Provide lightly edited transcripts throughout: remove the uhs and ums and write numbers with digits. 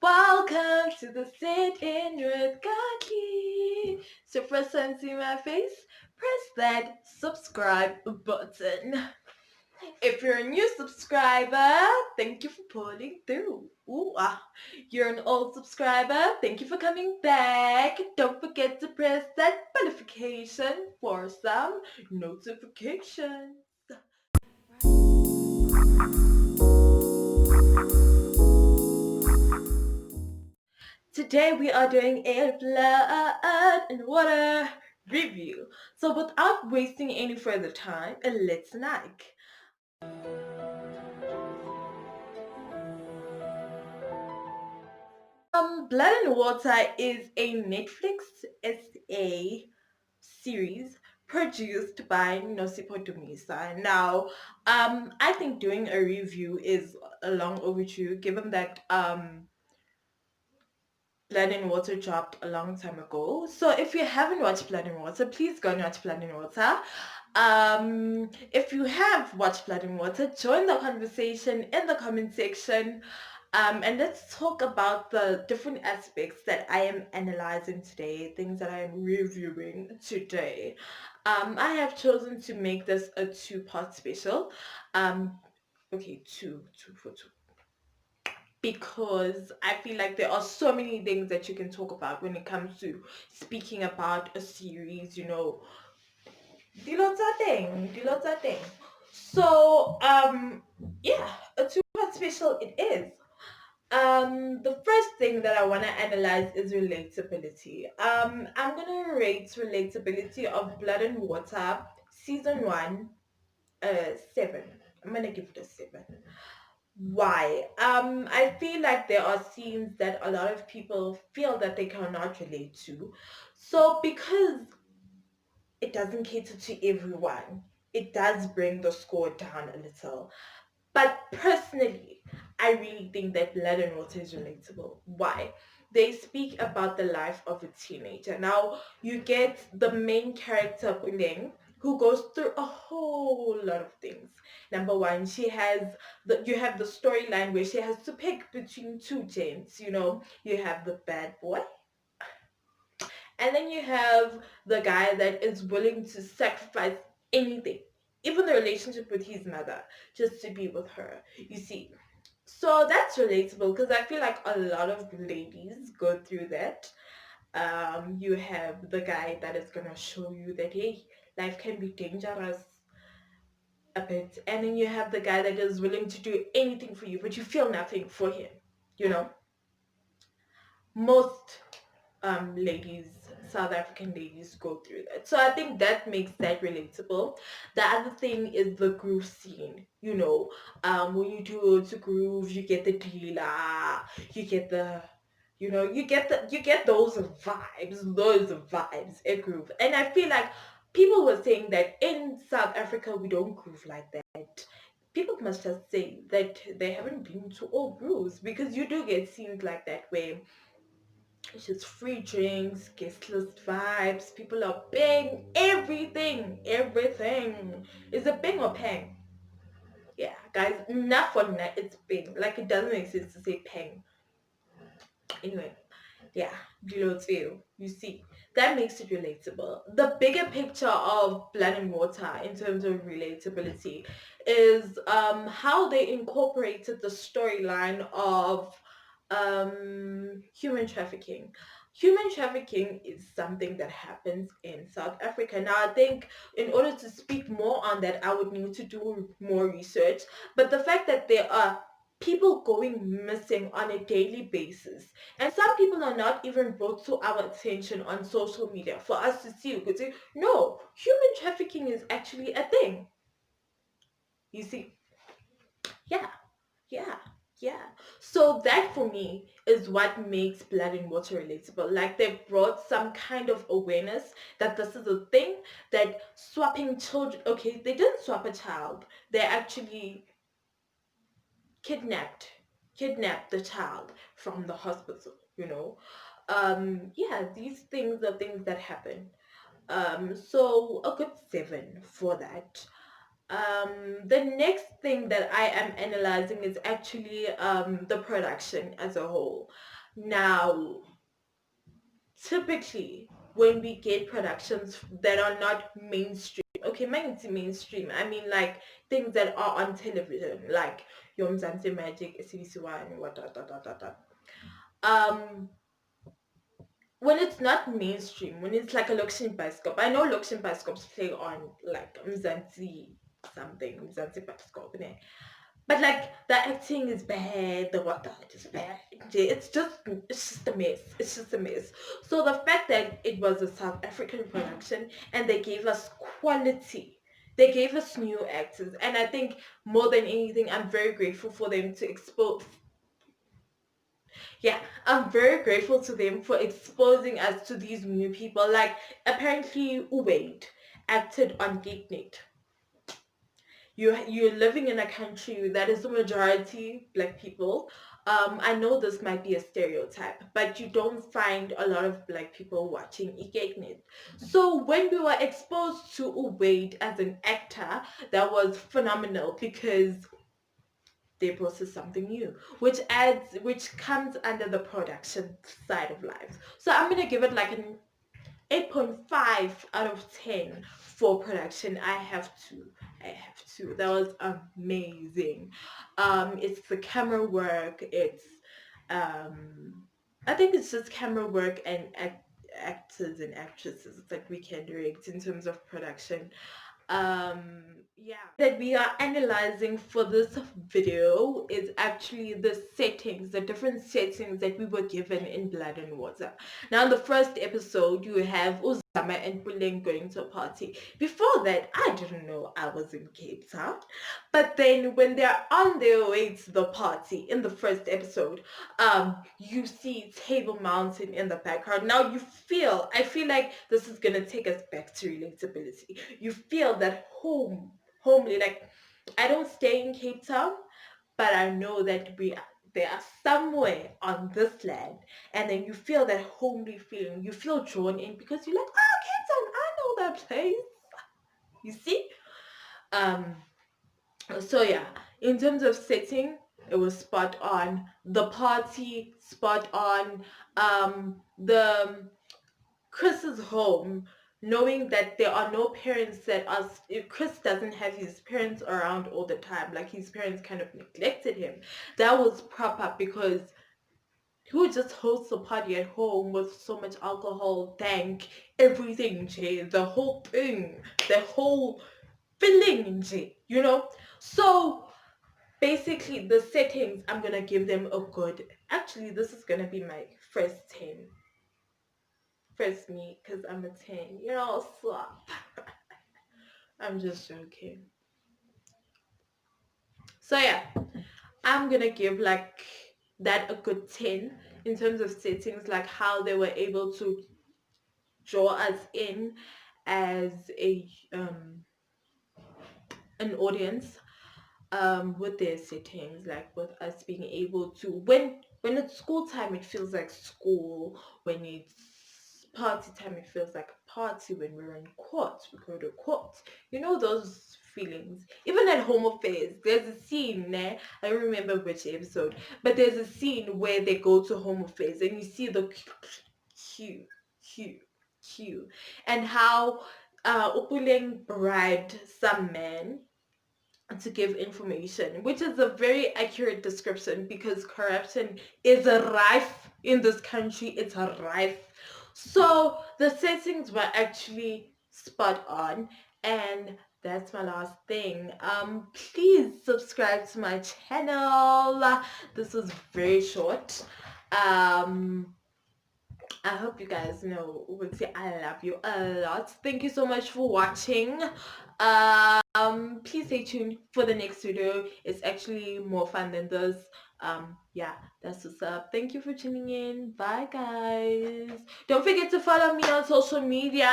Welcome to the Sit In with Katlee. So first time seeing my face, press that subscribe button. If you're a new subscriber, thank you for pulling through. You're an old subscriber, thank you for coming back. Don't forget to press that notification for some notifications. Today we are doing a blood and water review. So without wasting any further time, let's snack. Blood and Water is a Netflix SA series produced by Nosipho Dumisa. Now, I think doing a review is a long overdue, given that Blood and Water dropped a long time ago. So if you haven't watched Blood and Water, please go and watch Blood and Water. If you have watched Blood and Water, join the conversation in the comment section. And let's talk about the different aspects that I am analyzing today, things that I am reviewing today. I have chosen to make this a two-part special. Okay, two for two, because I feel like there are so many things that you can talk about when it comes to speaking about a series, Dilota thing. So, yeah, a two-part special it is. The first thing that I want to analyze is relatability. I'm gonna rate relatability of Blood and Water season 1, 7. I'm gonna give it a 7. Why? I feel like there are scenes that a lot of people feel that they cannot relate to. So because it doesn't cater to everyone, it does bring the score down a little. But personally, I really think that Blood and Water is relatable. Why? They speak about the life of a teenager. Now, you get the main character, Puning, who goes through a whole lot of things. Number one, you have the storyline where she has to pick between two gents. You have the bad boy, and then you have the guy that is willing to sacrifice anything, even the relationship with his mother, just to be with her. You see, so that's relatable because I feel like a lot of ladies go through that. You have the guy that is gonna show you that, hey, life can be dangerous a bit, and then you have the guy that is willing to do anything for you, but you feel nothing for him. You know, most ladies, South African ladies, go through that. So I think that makes that relatable. The other thing is the groove scene. When you do to groove, you get the dealer, you get the you get those vibes at groove. And I feel like people were saying that in South Africa we don't groove like that. People must just say that they haven't been to all grooves, because you do get scenes like that where it's just free drinks, guest list vibes, people are paying everything. Is it ping or pang? Yeah, guys, enough for that. It's ping. Like, it doesn't make sense to say pang. Anyway, yeah, below two. You see, that makes it relatable. The bigger picture of Blood and Water in terms of relatability is how they incorporated the storyline of human trafficking. Human trafficking is something that happens in South Africa. Now, I think in order to speak more on that, I would need to do more research. But the fact that there are people going missing on a daily basis, and some people are not even brought to our attention on social media for us to see, we could say, no, human trafficking is actually a thing. You see? Yeah. Yeah, yeah. So that for me is what makes Blood and Water relatable. Like, they've brought some kind of awareness that this is a thing, that swapping children, okay, they didn't swap a child. They actually kidnapped kidnapped the child from the hospital, yeah, these things are things that happen. So a good 7 for that. The next thing that I am analyzing is actually the production as a whole. Now, typically when we get productions that are not mainstream, okay, mainstream, I mean like things that are on television, like Yom Zante Magic, SBC1, what dot dot dot dot dot. When it's not mainstream, when it's like a Lokshin Bioscope, I know Lokshin Bioscopes play on like Mzansi something, Mzansi Bioscope, ne? But like the acting is bad, the water is bad. It's just a mess. It's just a mess. So the fact that it was a South African production and they gave us quality, they gave us new actors, and I think more than anything, I'm very grateful for them to expose. Yeah, I'm very grateful to them for exposing us to these new people. Like apparently, Wade acted on Geeknet. You're living in a country that is the majority black people. I know this might be a stereotype, but you don't find a lot of black people watching Igeknet. So when we were exposed to Wade as an actor, that was phenomenal because they process something new, which comes under the production side of life. So I'm gonna give it like an 8.5 out of 10 for production. I have to. That was amazing. It's the camera work. It's um, I think it's just camera work and actors and actresses that we can direct in terms of production. Yeah, that we are analyzing for this video is actually the settings, the different settings that we were given in Blood and Water. Now in the first episode you have Uzama and Puleng going to a party. Before that I didn't know I was in Cape Town, but then when they're on their way to the party in the first episode, you see Table Mountain in the background. Now I feel like this is gonna take us back to relatability. You feel that homely, like I don't stay in Cape Town, but I know that they are somewhere on this land, and then you feel that homely feeling. You feel drawn in because you're like, oh, Cape Town, I know that place. You see? Um, so yeah, in terms of setting, it was spot on. The party, spot on. The Chris's home, knowing that there are no parents that are, if Chris doesn't have his parents around all the time, like his parents kind of neglected him, that was proper because he would just host a party at home with so much alcohol, dank, everything, Jay, the whole thing, the whole feeling, Jay, you know? So basically the settings, I'm gonna give them a good, actually this is gonna be my first 10. First me, because I'm a 10. You know, swap. I'm just joking. So yeah, I'm gonna give like that a good 10 in terms of settings, like how they were able to draw us in as a an audience, with their settings, like with us being able to, when it's school time it feels like school, when it's party time it feels like a party, when we're in court we go to court, you know, those feelings. Even at Home Affairs there's a scene there, I don't remember which episode, but there's a scene where they go to Home Affairs and you see the queue, queue, queue, and how Upuleng bribed some man to give information, which is a very accurate description because corruption is a rife in this country. It's a rife. So the settings were actually spot on, and that's my last thing. Please subscribe to my channel. This was very short. I hope you guys know would say I love you a lot. Thank you so much for watching. Please stay tuned for the next video. It's actually more fun than this. Yeah, that's what's up. Thank you for tuning in. Bye guys. Don't forget to follow me on social media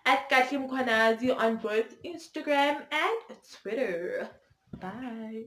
at Katlee on both Instagram and Twitter. Bye.